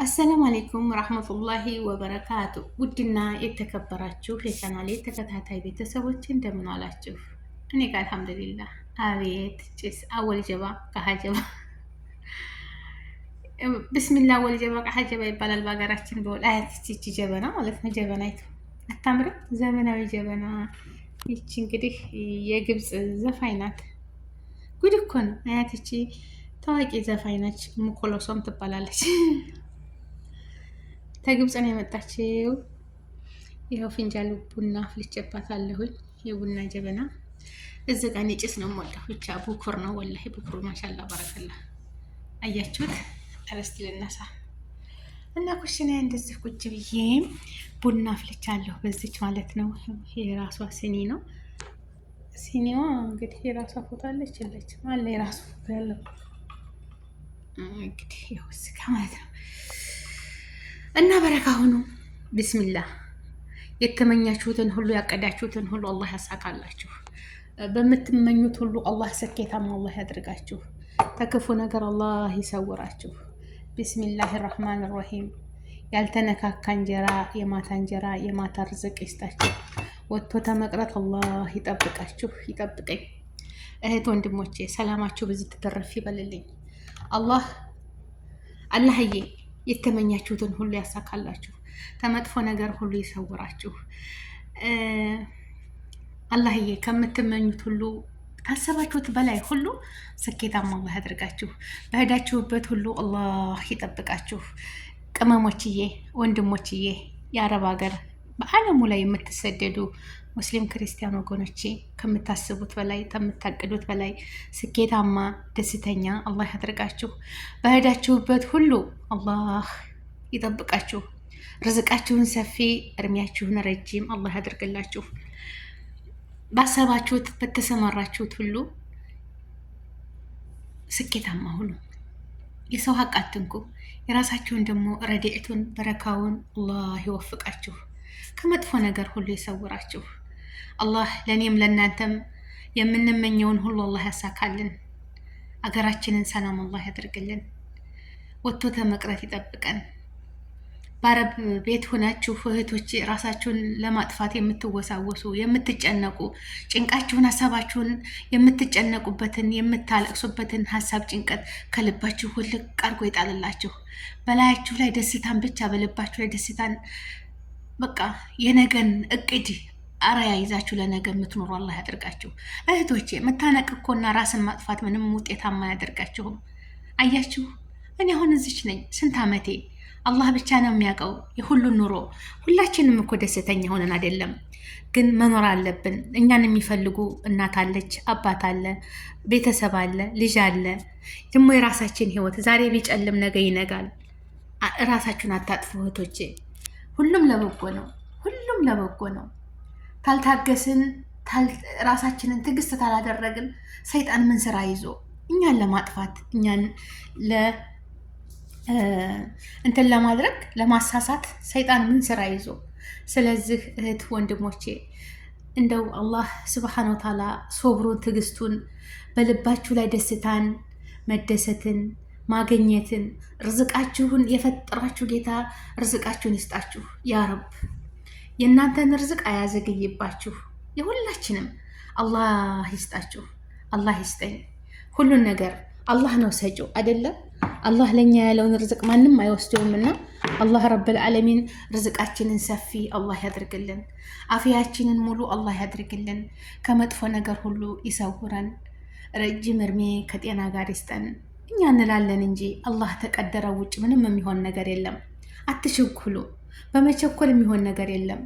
አሰላሙ አሌይኩም ረህመቱላሂ ወበረካቱ። ውድና የተከበራችሁ የቻናሌ ተከታታይ ቤተሰቦች እንደምን አላችሁ? እኔ ጋር አልሐምዱሊላህ። አቤት ጭስ አወል ጀባ ቀሀጀባ ብስሚላ አወል ጀባ ቀሀጀባ ይባላል በሀገራችን። በወል አያት ጀበና ማለት ነው። ጀበናይቱ አታምርም? ዘመናዊ ጀበና። ይቺ እንግዲህ የግብፅ ዘፋኝ ናት። ጉድ እኮ ነው። አያት ታዋቂ ዘፋኝ ናች። ሙኮሎሶም ትባላለች። ተግብጽ ነው የመጣችው። ይኸው ፍንጃል ቡና አፍልቼባታለሁኝ። የቡና ጀበና እዚህ ጋር ጭስ ነው የምወጣው። ብቻ ቡኩር ነው ወላሂ ቡኩር። ማሻላ በረከላ። አያችሁት? አረስቲ ልነሳ እና ኩሽና እንደዚህ ቁጭ ብዬ ቡና አፍልቻለሁ። በዚች ማለት ነው። የራሷ ሲኒ ነው። ሲኒዋ እንግዲህ የራሷ ፎቶ አለች አለ የራሱ ያለው እንግዲህ ይኸው እዚህ ጋር ማለት ነው። እና በረካ ሁኑ። ቢስሚላህ። የተመኛችሁትን ሁሉ ያቀዳችሁትን ሁሉ አላህ ያሳካላችሁ። በምትመኙት ሁሉ አላህ ስኬታማ አላህ ያድርጋችሁ። ተክፉ ነገር አላህ ይሰውራችሁ። ቢስሚላህ ራህማን ራሂም። ያልተነካካ እንጀራ የማታ ርዝቅ ይስጣችሁ። ወጥቶ ተመቅረት አላህ ይጠብቃችሁ፣ ይጠብቀኝ። እህት ወንድሞቼ ሰላማችሁ በዚህ ተተረፍ ይበልልኝ። አላህዬ የተመኛችሁትን ሁሉ ያሳካላችሁ። ከመጥፎ ነገር ሁሉ ይሰውራችሁ። አላህዬ ከምትመኙት ሁሉ ካሰባችሁት በላይ ሁሉ ስኬታማ አላህ ያድርጋችሁ። በሄዳችሁበት ሁሉ አላህ ይጠብቃችሁ። ቅመሞችዬ፣ ወንድሞችዬ፣ የአረብ ሀገር በዓለሙ ላይ የምትሰደዱ ሙስሊም ክርስቲያን ወገኖቼ ከምታስቡት በላይ ከምታቅዱት በላይ ስኬታማ ደስተኛ አላህ ያድርጋችሁ። በሄዳችሁበት ሁሉ አላህ ይጠብቃችሁ። ርዝቃችሁን ሰፊ፣ እድሜያችሁን ረጅም አላህ ያድርግላችሁ። ባሰባችሁት በተሰማራችሁት ሁሉ ስኬታማ ሁኑ። የሰው ሀቅ አትንኩ። የራሳችሁን ደግሞ ረድኤቱን በረካውን አላህ ይወፍቃችሁ። ከመጥፎ ነገር ሁሉ ይሰውራችሁ። አላህ ለእኔም ለእናንተም የምንመኘውን ሁሉ አላህ ያሳካልን። አገራችንን ሰላም አላህ ያደርግልን። ወጥቶ ተመቅረት ይጠብቀን። በአረብ ቤት ሆናችሁ እህቶች ራሳችሁን ለማጥፋት የምትወሳወሱ የምትጨነቁ፣ ጭንቃችሁን ሀሳባችሁን የምትጨነቁበትን የምታለቅሱበትን ሀሳብ ጭንቀት ከልባችሁ ውልቅ አርጎ ይጣልላችሁ። በላያችሁ ላይ ደስታን ብቻ በልባችሁ ላይ ደስታን በቃ የነገን እቅድ አራያ ይዛችሁ ለነገ የምትኖሩ አላህ ያደርጋችሁ። እህቶቼ መታነቅ እኮና ራስን ማጥፋት ምንም ውጤታማ አያደርጋችሁም። አያችሁ፣ እኔ አሁን እዚች ነኝ። ስንት ዓመቴ አላህ ብቻ ነው የሚያውቀው የሁሉን ኑሮ። ሁላችንም እኮ ደስተኛ ሆነን አይደለም፣ ግን መኖር አለብን። እኛን የሚፈልጉ እናት አለች፣ አባት አለ፣ ቤተሰብ አለ፣ ልጅ አለ። ደግሞ የራሳችን ህይወት ዛሬ ቢጨልም ነገ ይነጋል። ራሳችሁን አታጥፉ እህቶቼ። ሁሉም ለበጎ ነው። ሁሉም ለበጎ ነው። ታልታገስን ራሳችንን ትዕግስት ታላደረግን ሰይጣን ምን ስራ ይዞ እኛን ለማጥፋት እኛን እንትን ለማድረግ ለማሳሳት ሰይጣን ምን ስራ ይዞ። ስለዚህ እህት ወንድሞቼ እንደው አላህ ስብሓን ወተዓላ ሶብሩን ትዕግስቱን በልባችሁ ላይ ደስታን መደሰትን ማገኘትን ርዝቃችሁን የፈጠራችሁ ጌታ ርዝቃችሁን ይስጣችሁ ያ ረብ። የእናንተን ርዝቅ አያዘግይባችሁ። የሁላችንም አላህ ይስጣችሁ። አላህ ይስጠኝ። ሁሉን ነገር አላህ ነው ሰጪው አይደለም። አላህ ለኛ ያለውን ርዝቅ ማንም አይወስደውምና አላህ ረብል ዓለሚን ርዝቃችንን ሰፊ አላህ ያድርግልን። አፍያችንን ሙሉ አላህ ያድርግልን። ከመጥፎ ነገር ሁሉ ይሰውረን። ረጅም እድሜ ከጤና ጋር ይስጠን። እኛ እንላለን እንጂ አላህ ተቀደረው ውጭ ምንም የሚሆን ነገር የለም። አትቸኩሉ። በመቸኮል የሚሆን ነገር የለም።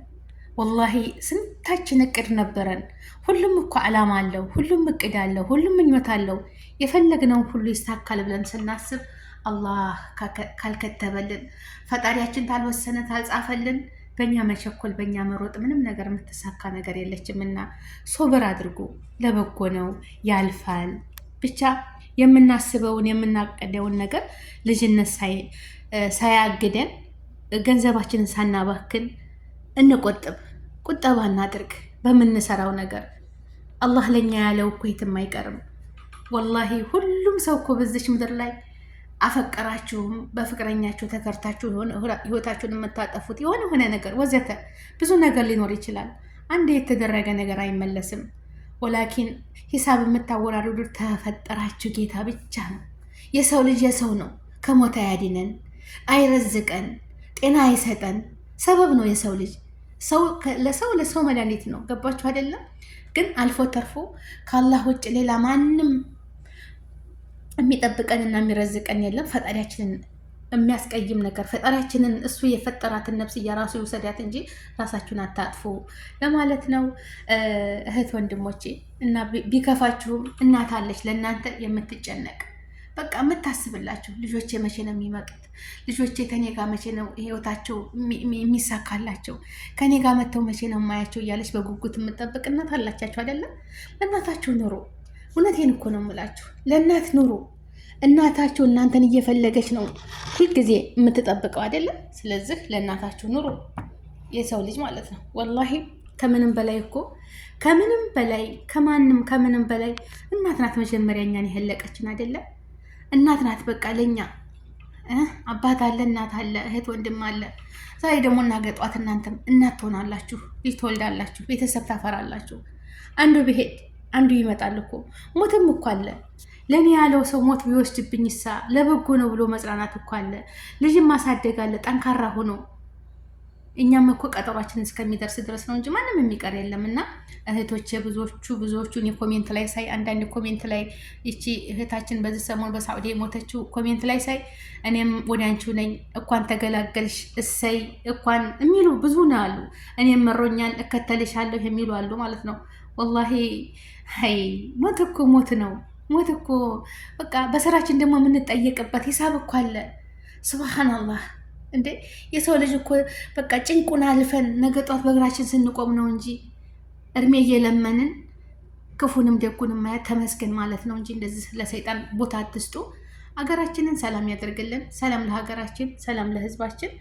ወላሂ ስንታችን እቅድ ነበረን። ሁሉም እኮ ዓላማ አለው። ሁሉም እቅድ አለው። ሁሉም ምኞት አለው። የፈለግነውን ሁሉ ይሳካል ብለን ስናስብ አላህ ካልከተበልን፣ ፈጣሪያችን ታልወሰነ ታልጻፈልን፣ በእኛ መቸኮል በእኛ መሮጥ ምንም ነገር የምትሳካ ነገር የለችምና ሶብር አድርጉ። ለበጎ ነው፣ ያልፋል። ብቻ የምናስበውን የምናቀደውን ነገር ልጅነት ሳያግደን ገንዘባችንን ሳናባክን እንቆጥብ። ቁጠባ እናድርግ በምንሰራው ነገር። አላህ ለኛ ያለው እኮ የትም አይቀርም። ወላሂ ሁሉም ሰው እኮ በዚች ምድር ላይ አፈቀራችሁም በፍቅረኛችሁ ተከርታችሁ ህይወታችሁን የምታጠፉት የሆነ ነገር ወዘተ ብዙ ነገር ሊኖር ይችላል። አንድ የተደረገ ነገር አይመለስም። ወላኪን ሂሳብ የምታወራርዱት ተፈጠራችሁ ጌታ ብቻ ነው። የሰው ልጅ የሰው ነው። ከሞት አያድነን፣ አይረዝቀን፣ ጤና አይሰጠን። ሰበብ ነው የሰው ልጅ። ለሰው መድኃኒት ነው። ገባችሁ አይደለም? ግን አልፎ ተርፎ ከአላህ ውጭ ሌላ ማንም የሚጠብቀንና የሚረዝቀን የለም። ፈጣሪያችንን የሚያስቀይም ነገር ፈጣሪያችንን እሱ የፈጠራትን ነፍስ እያራሱ ይውሰዳት እንጂ ራሳችሁን አታጥፉ ለማለት ነው እህት ወንድሞቼ። እና ቢከፋችሁም እናት አለች ለእናንተ የምትጨነቅ በቃ የምታስብላችሁ። ልጆቼ መቼ ነው የሚመጡት? ልጆቼ ከኔ ጋር መቼ ነው ህይወታቸው የሚሳካላቸው? ከኔ ጋር መጥተው መቼ ነው የማያቸው? እያለች በጉጉት የምጠብቅ እናት አላቻችሁ አይደለም? ለእናታችሁ ኑሩ። እውነቴን እኮ ነው የምላችሁ፣ ለእናት ኑሩ። እናታችሁ እናንተን እየፈለገች ነው ሁልጊዜ የምትጠብቀው አይደለም? ስለዚህ ለእናታችሁ ኑሩ። የሰው ልጅ ማለት ነው ወላሂ ከምንም በላይ እኮ ከምንም በላይ ከምንም በላይ እናት ናት መጀመሪያ እኛን የህለቀችን አይደለም? እናት ናት በቃ ለኛ። አባት አለ፣ እናት አለ፣ እህት ወንድም አለ። ዛሬ ደግሞ እናገጧት እናንተም እናት ትሆናላችሁ፣ ልጅ ትወልዳላችሁ፣ ቤተሰብ ታፈራላችሁ። አንዱ ቢሄድ አንዱ ይመጣል እኮ። ሞትም እኮ አለ። ለእኔ ያለው ሰው ሞት ቢወስድብኝ ሳ ለበጎ ነው ብሎ መጽናናት እኮ አለ። ልጅም ማሳደግ አለ ጠንካራ ሆኖ። እኛም እኮ ቀጠሯችን እስከሚደርስ ድረስ ነው እንጂ ማንም የሚቀር የለም። እና እህቶቼ ብዙዎቹን የኮሜንት ላይ ሳይ አንዳንድ ኮሜንት ላይ ይቺ እህታችን በዚህ ሰሞን በሳዑዲ የሞተችው ኮሜንት ላይ ሳይ እኔም ወደ አንቺው ነኝ እንኳን ተገላገልሽ እሰይ እንኳን የሚሉ ብዙ ነው አሉ። እኔም መሮኛል እከተልሻለሁ የሚሉ አሉ ማለት ነው። ወላሂ ሀይ ሞት እኮ ሞት ነው። ሞት እኮ በቃ በስራችን ደግሞ የምንጠየቅበት ሂሳብ እኮ አለ። ሱብሃነላህ እንዴ የሰው ልጅ እኮ በቃ ጭንቁን አልፈን ነገ ጧት በእግራችን ስንቆም ነው እንጂ እድሜ እየለመንን ክፉንም ደጉንም ማየት ተመስገን ማለት ነው እንጂ እንደዚህ ለሰይጣን ቦታ አትስጡ። ሀገራችንን ሰላም ያደርግልን። ሰላም ለሀገራችን፣ ሰላም ለህዝባችን።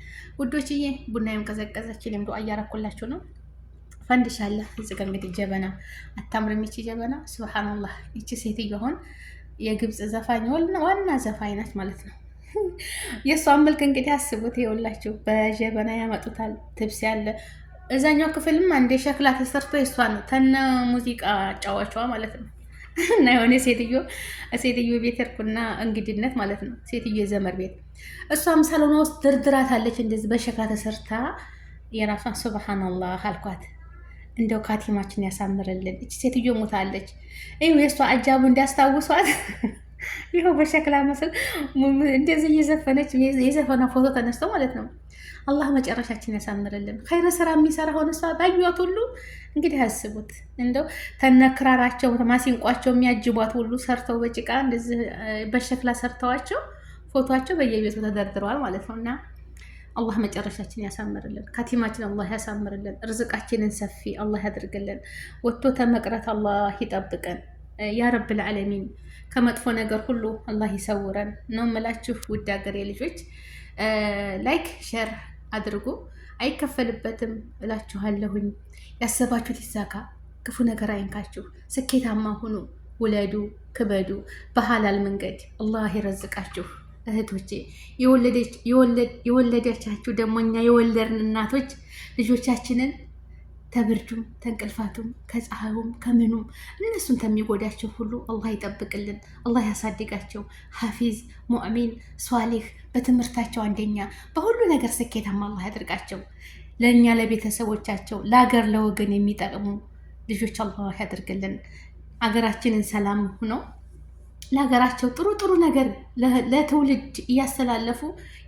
ውዶችዬ ቡናዬም ቀዘቀዘችን። ዱአ እያረኩላችሁ ነው። ፈንድሻለ እዚህ ጋር እንግዲህ ጀበና አታምርም ይቺ ጀበና። ሱብሃንአላህ ይቺ ሴትዮ አሁን የግብፅ ዘፋኝ ዋና ዘፋኝ ናት ማለት ነው። የእሷን መልክ እንግዲህ አስቡት። ይኸውላችሁ በጀበና ያመጡታል። ትብስ ያለ እዛኛው ክፍልም አንዴ ሸክላ ተሰርቶ የእሷ ነው ተነ ሙዚቃ ጫዋቿ ማለት ነው። እና የሆነ ሴትዮ ቤት ሄድኩና እንግድነት ማለት ነው። ሴትዮ የዘመር ቤት እሷም ሳሎኗ ውስጥ ድርድራታለች እንደዚህ በሸክላ ተሰርታ የራሷን። ሱብሃንአላህ አልኳት። እንደው ካቲማችን ያሳምርልን። እቺ ሴትዮ ሞታለች። ይኸው የእሷ አጃቡ እንዲያስታውሷት ይኸው በሸክላ መስል እንደዚህ እየዘፈነች የዘፈነ ፎቶ ተነስተው ማለት ነው። አላህ መጨረሻችን ያሳምርልን። ኸይረ ስራ የሚሰራ ሆነ እሷ ባዩት ሁሉ እንግዲህ ያስቡት። እንደው ተነክራራቸው ማሲንቋቸው የሚያጅቧት ሁሉ ሰርተው በጭቃ እንደዚህ በሸክላ ሰርተዋቸው ፎቶቸው በየቤቱ ተደርድረዋል ማለት ነው። እና አላህ መጨረሻችን ያሳምርልን። ካቲማችን አላህ ያሳምርልን። ርዝቃችንን ሰፊ አላህ ያድርግልን። ወጥቶ ተመቅረት አላህ ይጠብቀን ያ ረብል ዓለሚን። ከመጥፎ ነገር ሁሉ አላህ ይሰውረን ነው የምላችሁ። ውድ ሀገሬ ልጆች ላይክ ሼር አድርጉ፣ አይከፈልበትም እላችኋለሁኝ። ያሰባችሁት ይሳካ፣ ክፉ ነገር አይንካችሁ፣ ስኬታማ ሁኑ፣ ውለዱ፣ ክበዱ፣ በሐላል መንገድ አላህ ይረዝቃችሁ። እህቶቼ የወለደቻችሁ ደግሞ እኛ የወለድን እናቶች ልጆቻችንን ተብርዱም ተንቅልፋቱም ከፀሐዩም ከምኑም እነሱን ከሚጎዳቸው ሁሉ አላህ ይጠብቅልን፣ አላህ ያሳድጋቸው። ሐፊዝ ሙእሚን ሷሊህ በትምህርታቸው አንደኛ በሁሉ ነገር ስኬታማ አላህ ያድርጋቸው። ለእኛ ለቤተሰቦቻቸው ለሀገር ለወገን የሚጠቅሙ ልጆች አላህ ያድርግልን። አገራችንን ሰላም ሆነው ለሀገራቸው ጥሩ ጥሩ ነገር ለትውልድ እያስተላለፉ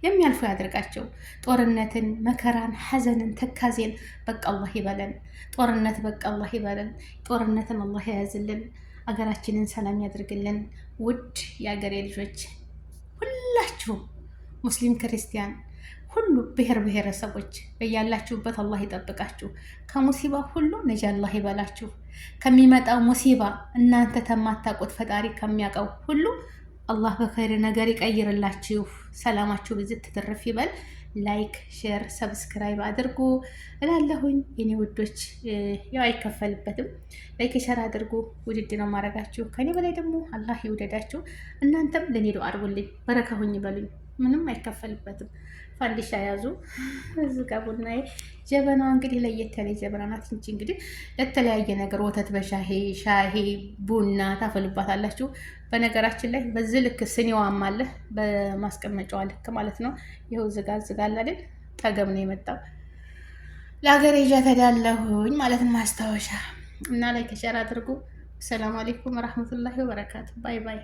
የሚያልፉ ያደርጋቸው። ጦርነትን፣ መከራን፣ ሐዘንን፣ ተካዜን በቃ አላህ ይበለን። ጦርነት በቃ አላህ ይበለን። ጦርነትን አላህ ያያዝልን። አገራችንን ሰላም ያድርግልን። ውድ የአገሬ ልጆች ሁላችሁም ሙስሊም ክርስቲያን ሁሉ ብሔር ብሔረሰቦች በያላችሁበት አላህ ይጠብቃችሁ። ከሙሲባ ሁሉ ነጃ አላህ ይበላችሁ። ከሚመጣው ሙሲባ እናንተ ተማታውቁት ፈጣሪ ከሚያውቀው ሁሉ አላህ በኸይር ነገር ይቀይርላችሁ። ሰላማችሁ ብዝት ትትርፍ ይበል። ላይክ፣ ሼር፣ ሰብስክራይብ አድርጉ እላለሁኝ የኔ ውዶች። ያው አይከፈልበትም። ላይክ ሼር አድርጉ። ውድድ ነው ማድረጋችሁ። ከኔ በላይ ደግሞ አላህ ይውደዳችሁ። እናንተም ለኔ ዱአ አድርጉልኝ፣ በረከሁኝ በሉኝ። ምንም አይከፈልበትም። ፋንዲሻ ያዙ። እዚህ ጋር ቡናዬ ጀበናዋ እንግዲህ ለየት ያለ ጀበና ናት እንጂ እንግዲህ ለተለያየ ነገር ወተት በሻሂ ሻሂ ቡና ታፈልባታላችሁ። በነገራችን ላይ በዚህ ልክ ስኒዋም አለ በማስቀመጫዋ ልክ ማለት ነው። ይኸው ዝጋ ዝጋ አይደል ጠገብ ነው የመጣው ለሀገሬ ይዣ ተዳለሁኝ ማለት ነው። ማስታወሻ እና ላይ ከሸር አድርጉ። ሰላም አለይኩም ወራህመቱላሂ ወበረካቱ። ባይ ባይ።